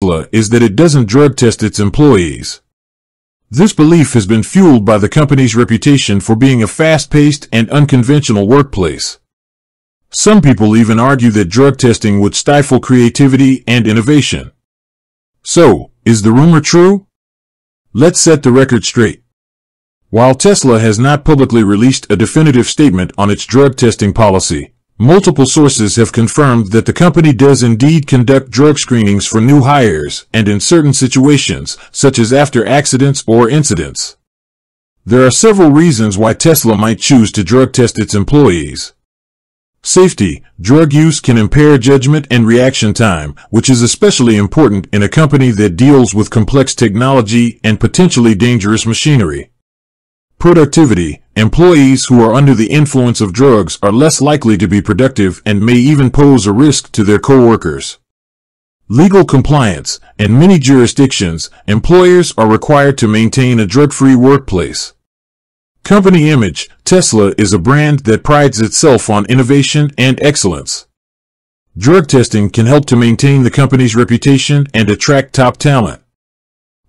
Tesla is that it doesn't drug test its employees. This belief has been fueled by the company's reputation for being a fast-paced and unconventional workplace. Some people even argue that drug testing would stifle creativity and innovation. So, is the rumor true? Let's set the record straight. While Tesla has not publicly released a definitive statement on its drug testing policy, multiple sources have confirmed that the company does indeed conduct drug screenings for new hires and in certain situations, such as after accidents or incidents. There are several reasons why Tesla might choose to drug test its employees. Safety. Drug use can impair judgment and reaction time, which is especially important in a company that deals with complex technology and potentially dangerous machinery. Productivity. Employees who are under the influence of drugs are less likely to be productive and may even pose a risk to their coworkers. Legal compliance. In many jurisdictions, employers are required to maintain a drug-free workplace. Company image. Tesla is a brand that prides itself on innovation and excellence. Drug testing can help to maintain the company's reputation and attract top talent.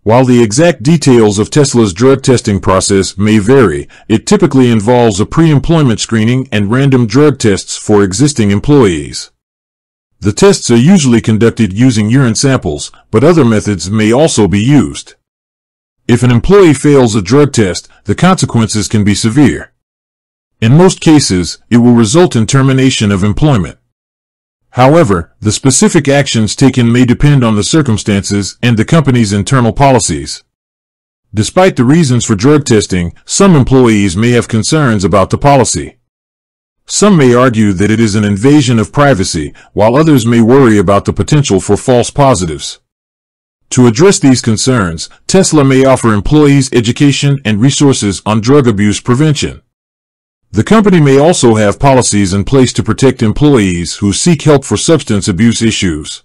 While the exact details of Tesla's drug testing process may vary, it typically involves a pre-employment screening and random drug tests for existing employees. The tests are usually conducted using urine samples, but other methods may also be used. If an employee fails a drug test, the consequences can be severe. In most cases, it will result in termination of employment. However, the specific actions taken may depend on the circumstances and the company's internal policies. Despite the reasons for drug testing, some employees may have concerns about the policy. Some may argue that it is an invasion of privacy, while others may worry about the potential for false positives. To address these concerns, Tesla may offer employees education and resources on drug abuse prevention. The company may also have policies in place to protect employees who seek help for substance abuse issues.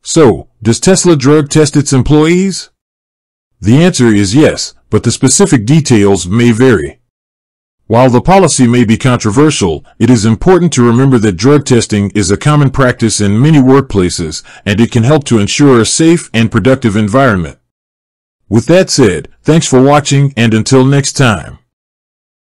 So, does Tesla drug test its employees? The answer is yes, but the specific details may vary. While the policy may be controversial, it is important to remember that drug testing is a common practice in many workplaces, and it can help to ensure a safe and productive environment. With that said, thanks for watching, and until next time.